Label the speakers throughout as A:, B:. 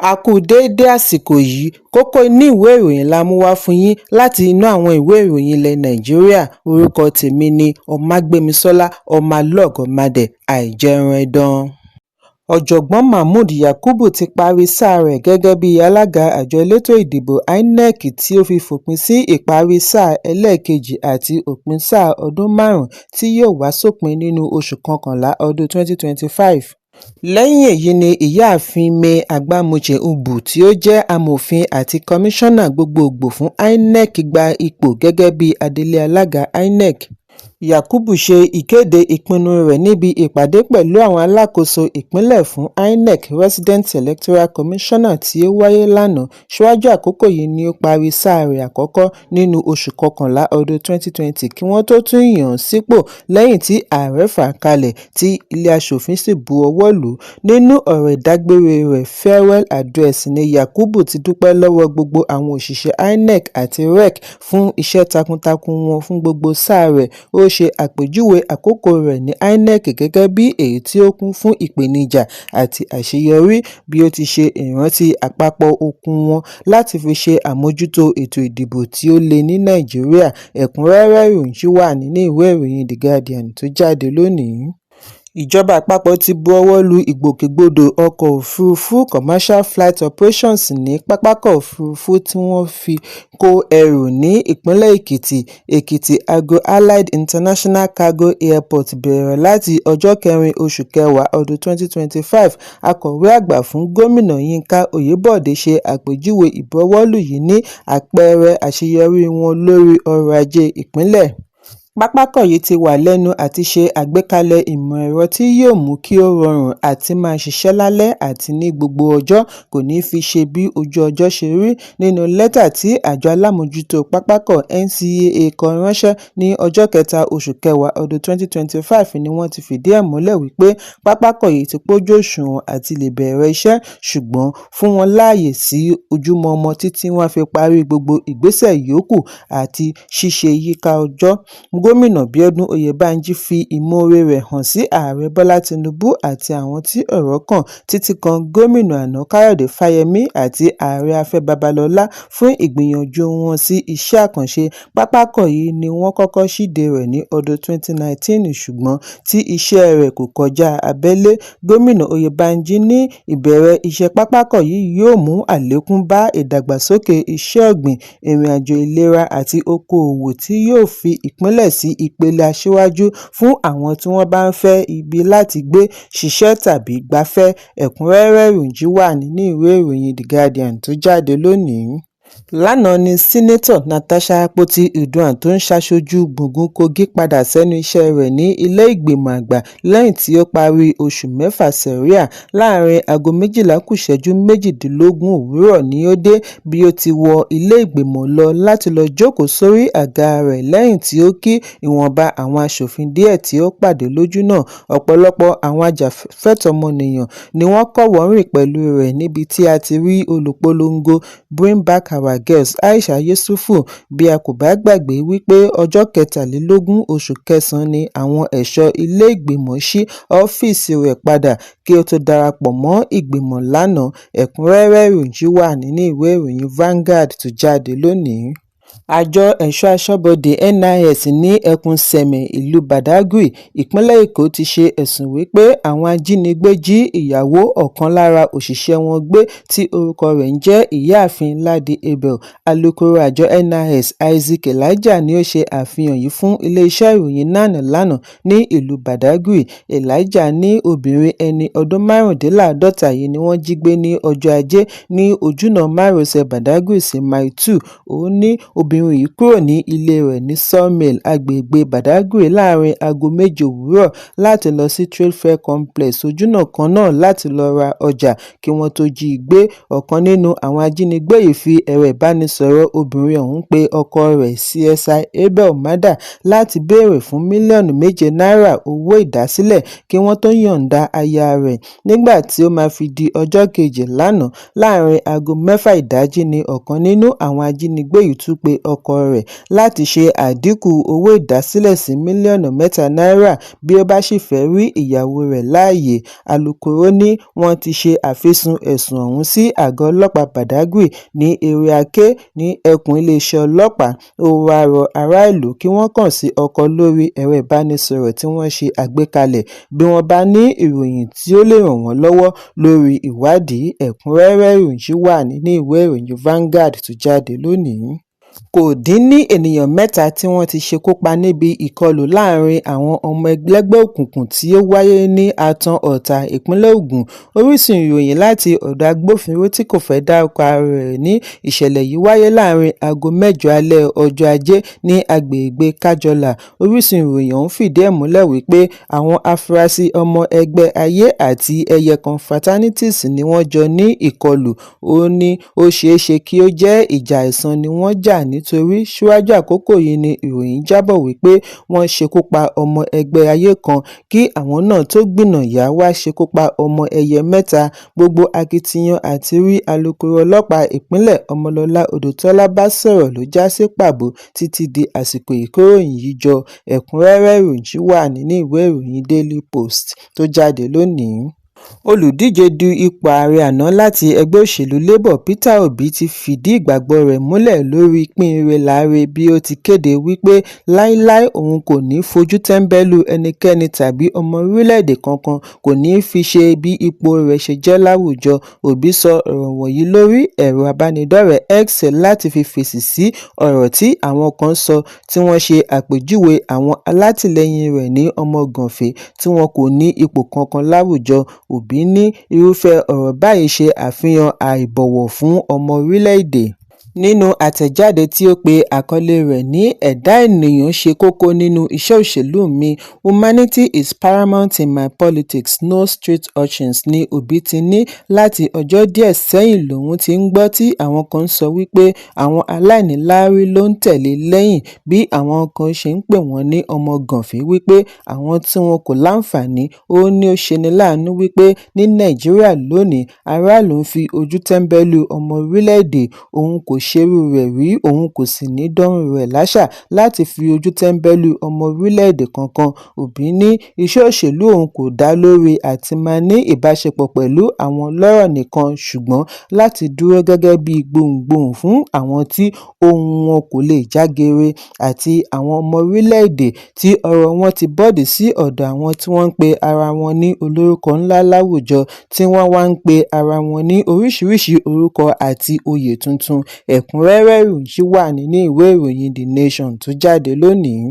A: A kú déédé àsìkò yìí, kókó inú ìwé ìròyìn la mú wá fún yín láti inú àwọn ìwé ìròyìn ilẹ̀ Nàìjíríà. Orúkọ tèmi ni Ọmágbémisọ́lá Ọmọlọ́gọ̀mádẹ àìjẹran ẹdán. Ọ̀jọ̀gbọ́n Mahmood Yakubu ti parí sáà rẹ̀ gẹ́gẹ́ bí alága àjọ elétò ìdìbò INEC tí ó fi fòpin sí ìparí sáà ẹlẹ́ẹ̀kejì àti òpin sáà ọdún 5 tí yóò wá sópin nínú oṣù kọkànlá ọdún 2025. Lẹ́yìn èyí ni ìyáàfin May Agbamuche Ubu tí ó jẹ́ amòfin àti kọmíṣánná gbogbogbò fún INEC gba ipò gẹ́gẹ́ bí adelé alága INEC. Yakubu ṣe ìkéde ìpinnu rẹ̀ níbi ìpàdé pẹ̀lú àwọn alákòóso ìpínlẹ̀ fún INEC Resident Electoral Commissioner tí ó wáyé lánàá. Síwájú àkókò yìí ni ó parí sáà rẹ̀ àkọ́kọ́ nínú oṣù kọkànlá ọdún 2020 kí wọ́n tó tún yàn án sípò lẹ́yìn tí ààrẹ fà á kalẹ̀ tí ilé aṣòfin sì bu ọwọ́ lù ú. Nínú ọ̀rọ̀ ìdágbére rẹ̀ farewell address ni Yakubu ti dúpẹ́ lọ́wọ́ gbogbo àwọn òṣìṣẹ́ INEC àti REC fún iṣẹ́ takuntakun wọn fún gbogbo sáà rẹ̀. Ó ṣe àpèjúwe àkókò rẹ̀ ní INEC gẹ́gẹ́ bí èyí tí ó kún fún ìpèníjà àti àṣeyọrí, bí ó ti ṣe ìrántí àpapọ̀ okun wọn láti fi ṣe àmójútó ètò ìdìbò tí ó le ní Nàìjíríà. Ẹ̀kúnrẹ́rẹ́ ìròyìn ṣì wà nínú ìwé ìròyìn The Guardian tó jáde lónìí. Ìjọba àpapọ̀ ti bu ọwọ́ lu ìgbòkègbodò ọkọ̀ òfurufú commercial flight operations ní pápákọ̀ òfurufú tí wọ́n fi kó ẹrù ní ìpínlẹ̀ Èkìtì. Èkìtì Agro Allied International Cargo Airport bẹ̀rẹ̀ láti ọjọ́ 4 oṣù kẹwàá ọdún 2025. Akọ̀wé àgbà fún gómìnà Yínká Oyèbọ̀dé ṣe àpèjúwe ìbuọwọ́lù yìí ní àpẹẹrẹ àṣeyọrí wọn lórí ọrọ̀ ajé ìpínlẹ̀. Pápákọ̀ yìí ti wà lẹ́nu àti ṣe àgbékalẹ̀ ìmọ̀ ẹ̀rọ tí yóò mú kí ó rọrùn àti máa ṣiṣẹ́ lálẹ́ àti ní gbogbo ọjọ́, kò ní fi ṣe bí ojú ọjọ́ ṣe rí. Nínú lẹ́tà tí àjọ alámòjútó pápákọ̀ NCAA kọ ránṣẹ́ ní ọjọ́ 3 oṣù kẹwàá ọdún 2025 ni wọ́n ti fìdí ẹ̀ múlẹ̀ wípé pápákọ̀ yìí ti pójú òṣùwọ̀n àti lè bẹ̀rẹ̀ iṣẹ́, ṣùgbọ́n fún wọn láàyè sí ojúmọmọ títí wọ́n fi parí gbogbo ìgbésẹ̀ yòókù àti ṣíṣe yíká ọjọ́. Gómìnà Bíọ́dún Oyèbánjí fi ìmoore rẹ̀ hàn sí Ààrẹ Bọ́lá Tinubu àti àwọn tí ọ̀rọ̀ kàn, títí kan gómìnà àná Káyọ̀dé Fáyẹmí àti Ààrẹ Afẹ́ Babalọ́lá fún ìgbìyànjú wọn sí iṣẹ́ àkànṣe. Pápákọ̀ yìí ni wọ́n kọ́kọ́ ṣíde rẹ̀ ní ọdún 2019 ṣùgbọ́n tí iṣẹ́ rẹ̀ kò kọjá abẹ́lé. Gómìnà Oyèbánjí ní ìbẹ̀rẹ̀ iṣẹ́ pápákọ̀ yìí yóò mú àlékún bá ìdàgbàsókè iṣẹ́ ọ̀gbìn, ìrìnàjò ìlera àti okòòwò tí yóò fi ìpínlẹ̀ sí ìpele aṣíwájú fún àwọn tí wọ́n bá ń fẹ́ ibi láti gbé, ṣiṣẹ́ tàbí gbafẹ́. Ẹ̀kúnrẹ́rẹ́ ìròyìn wà nínú ìwé ìròyìn The Guardian tó jáde lónìí. Lánàá ni Sínátọ̀ Natasha Akpoti-Uduaghan tó ń ṣaṣojú gbùngbùn Kogi padà sẹ́nu iṣẹ́ rẹ̀ ní ilé ìgbìmọ̀ àgbà lẹ́yìn tí ó parí oṣù 6 sẹ́ríà. Láàárín aago 12:18 òwúrọ̀ ni ó dé, bí ó ti wọ ilé ìgbìmọ̀ lọ láti lọ jókòó sórí àga rẹ̀ lẹ́yìn tí ó kí ìwọ̀nba àwọn aṣòfin díẹ̀ tí ó pàdé lójú náà. Ọ̀pọ̀lọpọ̀ àwọn ajàfẹ́tọ̀ọ́-ọmọnìyàn ni wọ́n kọ́wọ̀ọ́rìn pẹ̀lú rẹ̀ níbi tí a ti rí olùpolongo Bring Back Our Girls Aisha Yesufu. Bí a kò bá gbàgbé wípé ọjọ́ 23 oṣù kẹsàn-án ni àwọn ẹ̀ṣọ́ ilé ìgbìmọ̀ ṣí ọ́fíìsì rẹ̀ padà kí ó tó darapọ̀ mọ́ ìgbìmọ̀ lánàá. Ẹ̀kúnrẹ́rẹ́ ìròyìn wà nínú ìwé ìròyìn Vanguard tó jáde lónìí. Àjọ ẹ̀ṣọ́ aṣọ́bodè NIS ní ẹkùn Sẹ̀mẹ̀ ìlú Badagry, ìpínlẹ̀ Èkó ti ṣe ẹ̀sùn wípé àwọn ajínigbé jí ìyàwó ọ̀kan lára òṣìṣẹ́ wọn gbé tí orúkọ rẹ̀ ń jẹ́ Ìyáàfin Ládi Abel. Alukoro àjọ NIS Isaac Elijah ni ó ṣe àfihàn yìí fún iléeṣẹ́ ìròyìn NAN lánàá ní ìlú Badagry. Elijah ní obìnrin ẹni ọdún 55 yìí ni wọ́n jí gbé ní ọjọ́ Ajé ní ojúnà márosẹ̀ Badagry sí Mile 2. Ó ní obìnrin yìí kúrò ní ilé rẹ̀ ní Sawmill agbègbè Badagry láàrin aago 7 òwúrọ̀ láti lọ sí Trade Fair Complex ojúnà kan náà láti lọ ra ọjà kí wọ́n tó jí i gbé. Ọ̀kan nínú àwọn ajínigbé yìí fi ẹ̀rọ ìbánisọ̀rọ̀ obìnrin ọ̀hún pe ọkọ rẹ̀ CSI Abel Mada láti béèrè fún mílíọ̀nù 7 náírà owó ìdásílẹ̀ kí wọ́n tó yọ̀ǹda aya rẹ̀. Nígbà tí ó máa fi di ọjọ́ kejì lánàá láàrin aago 6 ìdájí ni ọ̀kan nínú àwọn ajínigbé yìí tún pe pe ọkọ rẹ̀ láti ṣe àdínkù owó ìdásílẹ̀ sí mílíọ̀nù 3 náírà bí ó bá sì fẹ́ rí ìyàwó rẹ̀ láàyè. Alūkkóró ní wọ́n ti ṣe àfisùn ẹ̀sùn ọ̀hún sí àgọ́ ọlọ́pàá Badagry ní Ere-Ake ní ẹkùn iléeṣẹ́ ọlọ́pàá. Ó wáá rọ ará ìlú kí wọ́n kàn sí ọkọ lórí ẹ̀rọ ìbánisọ̀rọ̀ tí wọ́n ṣe àgbékalẹ̀ bí wọ́n bá ní ìròyìn tí ó lè ràn wọ́n lọ́wọ́ lórí ìwádìí. Ẹ̀kúnrẹ́rẹ́ ìròyìn wà nínú ìwé ìròyìn Vanguard tó jáde lónìí. Kò dín ní ènìyàn 3 tí wọ́n ti ṣekú pa níbi ìkọlù láàrin àwọn ọmọ ẹgbẹ́ òkùnkùn tí ó wáyé ní Atan Ọ̀tà, ìpínlẹ̀ Ògùn. Orísun ìròyìn láti ọ̀dọ̀ agbófinró tí kò fẹ́ dárúkọ ara rẹ̀ ní ìṣẹ̀lẹ̀ yìí wáyé láàrin aago 8 alẹ́ ọjọ́ Ajé ní agbègbè Kájọlà. Orísun ìròyìn ọ̀hún fìdí ẹ̀ múlẹ̀ wípé àwọn afurasí ọmọ ẹgbẹ́ Ayé àti Ẹyẹkan fraternities ni wọ́n jọ ní ìkọlù. Ó ní ó ṣeéṣe kí ó jẹ́ ìjà àìsàn ni wọ́n jà nítorí síwájú àkókò yìí ni ìròyìn jábọ̀ wípé wọ́n ṣekú pa ọmọ ẹgbẹ́ Ayé kan kí àwọn náà tó gbìnàyà wá ṣekú pa ọmọ ẹyẹ 3. Gbogbo akitiyan àti rí alūkkóró ọlọ́pàá ìpínlẹ̀ Ọmọlọ́lá Odùtọ́lá bá sọ̀rọ̀ ló já sí pàbó títí di àsìkò ìkóròyìn yìí jọ. Ẹ̀kúnrẹ́rẹ́ ìròyìn wà nínú ìwé ìròyìn Daily Post tó jáde lónìí. Olùdíje du ipò ààrẹ àná láti ẹgbẹ́ òṣèlú Labour Peter Obi ti fìdí ìgbàgbọ́ rẹ̀ múlẹ̀ lórí pín-ire-láre bí ó ti kéde wípé láíláí òun kò ní fojú tẹ́ńbẹ́lú ẹnikẹ́ni tàbí ọmọ orílẹ̀-èdè kankan, kò ní fi ṣe bí ipò rẹ̀ ṣe jẹ́ láwùjọ. Obi sọ ọ̀rọ̀ wọ̀nyí lórí ẹ̀rọ abánidọ́rẹ̀ẹ́ X láti fi fèsì sí ọ̀rọ̀ tí àwọn kan sọ tí wọ́n ṣe àpèjúwe àwọn alátìlẹyìn rẹ̀ ní ọmọ gànfẹ́ tí wọn kò ní ipò kankan láwùjọ. Obi ní irúfẹ́ ọ̀rọ̀ báyìí ṣe àfihàn àìbọ̀wọ̀ fún ọmọ orílẹ̀-èdè. Nínú àtẹ̀jáde tí ó pe àkọlé rẹ̀ ní "Ẹ̀dá ènìyàn ṣe kókó nínú iṣẹ́ òṣèlú mi, Humanity is paramount in my politics, no street urchins" ni Obi ti ní láti ọjọ́ díẹ̀ sẹ́yìn lòun ti ń gbọ́ tí àwọn kan sọ wípé àwọn aláìníláárí ló ń tẹ̀lé lẹ́yìn bí àwọn kan ṣe ń pè wọ́n ní ọmọ gànfẹ́ wípé àwọn tí wọn kò láǹfààní. Ó ní ó ṣeni láàánú wípé ní Nàìjíríà lónìí aráàlú ń fi ojú tẹ́ńbẹ́lú ọmọ orílẹ̀-èdè. Òun kò ṣerú rẹ̀ rí, òun kò sì ní dánrú rẹ̀ láṣà láti fi ojú tẹ́ńbẹ́lú ọmọ orílẹ̀-èdè kankan. Obi ní iṣẹ́ òṣèlú òun kò dá lórí àti máa ní ìbáṣepọ̀ pẹ̀lú àwọn ọlọ́rọ̀ nìkan ṣùgbọ́n láti dúró gẹ́gẹ́ bí gbohùngbohùn fún àwọn tí ohùn wọn kò lè jágere àti àwọn ọmọ orílẹ̀-èdè tí ọ̀rọ̀ wọn ti bọ́ọ̀dì sí ọ̀dọ̀ àwọn tí wọ́n ń pe ara wọn ní olórúkọ ńlá láwùjọ tí wọ́n wá ń pe ara wọn ní oríṣiríṣi orúkọ àti oyè tuntun. Ẹ̀kúnrẹ́rẹ́ ìròyìn wà nínú ìwé ìròyìn The Nation tó jáde lónìí.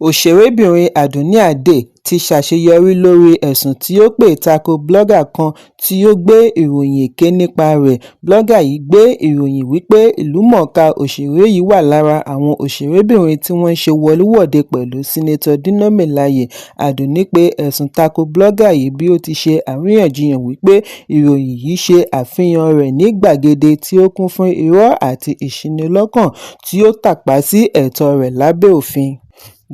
A: Òṣèrébìnrin Àdùnní Adé ti ṣàṣeyọrí lórí ẹ̀sùn tí ó pè tako blogger kan tí ó gbé ìròyìn èké nípa rẹ̀. Blogger yìí gbé ìròyìn wípé ìlúmọ̀ọ́ká òṣèré yìí wà lára àwọn òṣèrébìnrin tí wọ́n ń ṣe wọléwọ̀de pẹ̀lú Senator Dino Melaye. Àdùnní pe ẹ̀sùn tako blogger yìí bí ó ti ṣe àríyànjiyàn wípé ìròyìn yìí ṣe àfihàn rẹ̀ ní gbàgede tí ó kún fún irọ́ àti ìṣinilọ́kàn tí ó tàpá sí ẹ̀tọ́ rẹ̀ lábẹ́ òfin.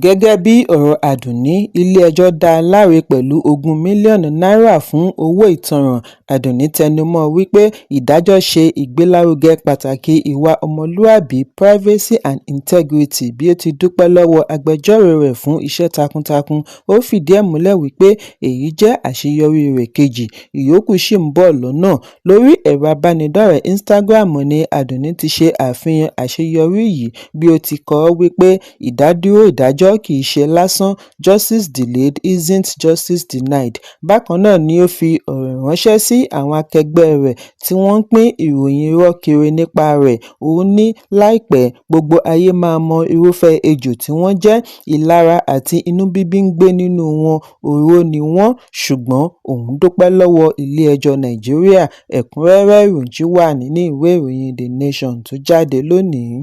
A: Gẹ́gẹ́ bí ọ̀rọ̀ Àdùnní, ilé-ẹjọ́ dá a láre pẹ̀lú 20 mílíọ̀nù náírà fún owó ìtanràn. Àdùnní tẹnumọ́ wípé ìdájọ́ ṣe ìgbélárugẹ pàtàkì ìwà ọmọlúàbí, privacy and integrity bí ó ti dúpẹ́ lọ́wọ́ agbẹjọ́rò rẹ̀ fún iṣẹ́ takuntakun. Ó fìdí ẹ̀ múlẹ̀ wípé èyí jẹ́ àṣeyọrí rẹ̀ kejì, ìyókù ṣì ń bọ̀ lọ́nà. Lórí ẹ̀rọ abánidọ́rẹ̀ẹ́ Instagram ni Àdùnní ti ṣe àfihàn àṣeyọrí yìí bí ó ti kọ wípé ìdádúró ìdájọ́ kì í ṣe lásán, justice delayed isn't justice denied. Bákan náà ni ó fi ọ̀rọ̀ ránṣẹ́ sí àwọn akẹgbẹ́ rẹ̀ tí wọ́n ń pín ìròyìn irọ́ kiri nípa rẹ̀. Ó ní láìpẹ́ gbogbo ayé máa mọ irúfẹ́ ejò tí wọ́n jẹ́, ìlara àti inú bíbí ń gbé nínú wọn, òró ni wọ́n, ṣùgbọ́n òun dúpẹ́ lọ́wọ́ ilé-ẹjọ́ Nàìjíríà. Ẹ̀kúnrẹ́rẹ́ ìròyìn wà nínú ìwé ìròyìn The Nation tó jáde lónìí.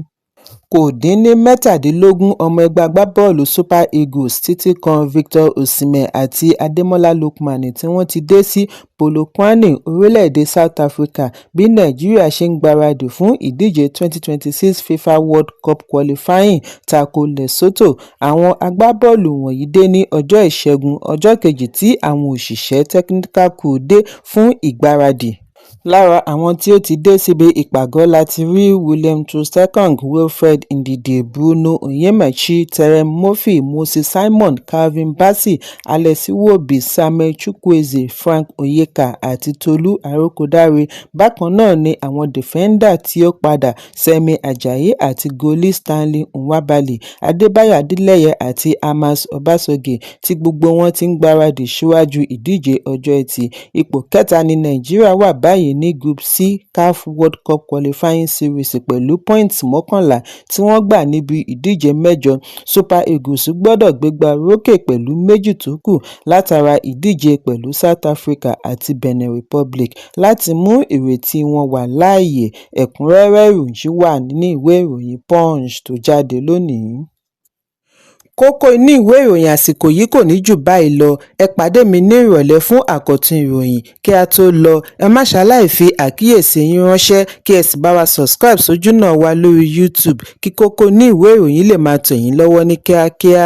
A: Kò dín ní 17 ọmọ ẹgbẹ́ agbábọ́ọ̀lù Super Eagles títí kan Victor Osimhen àti Ademola Lookman tí wọ́n ti dé sí Polokwane, orílẹ̀-èdè South Africa bí Nàìjíríà ṣe ń gbáradì fún ìdíje 2026 FIFA World Cup qualifying tako Lesotho. Àwọn agbábọ́ọ̀lù wọ̀nyí dé ní ọjọ́ Ìṣẹ́gun, ọjọ́ kejì tí àwọn òṣìṣẹ́ technical crew dé fún ìgbáradì. Lára àwọn tí ó ti dé síbi ìpàgọ́ láti rí William Troost-Ekong, Wilfred Ndidi, Bruno Onyemaechi, Terem Murphy, Moses Simon, Calvin Bassey, Alex Iwobi, Samuel Chukwueze, Frank Onyeka àti Tolu Arokodare. Bákan náà ni àwọn dìfẹ́ńdà tí ó padà Semi Ajayi àti goalie Stanley Nwabali, Adébáyọ̀ Adélẹ́yẹ àti Amos Obasogie tí gbogbo wọn ti ń gbáradì síwájú ìdíje ọjọ́ Ẹtì. Ipò kẹta ni Nàìjíríà wà báyìí ní Group C CAF World Cup Qualifying Series pẹ̀lú pọ́ìntì 11 tí wọ́n gbà níbi ìdíje 8. Super Eagles gbọ́dọ̀ gbégbá orókè pẹ̀lú 2 tó kù látara ìdíje pẹ̀lú South Africa àti Benin Republic láti mú ìrètí wọn wà láàyè. Ẹ̀kúnrẹ́rẹ́ ìròyìn wà nínú ìwé ìròyìn Punch tó jáde lónìí. Kókó inú ìwé ìròyìn àsìkò yìí kò ní jù báyìí lọ. Ẹ pàdé mi ní ìrọ̀lẹ́ fún àkọ́tún ìròyìn. Kí a tó lọ, ẹ má ṣaláì fi àkíyèsí yín ránṣẹ́ kí ẹ sì bá wa subscribe sójú náà wa lórí YouTube kí kókó inú ìwé ìròyìn lè máa tẹ̀ yín lọ́wọ́ ní kíákíá.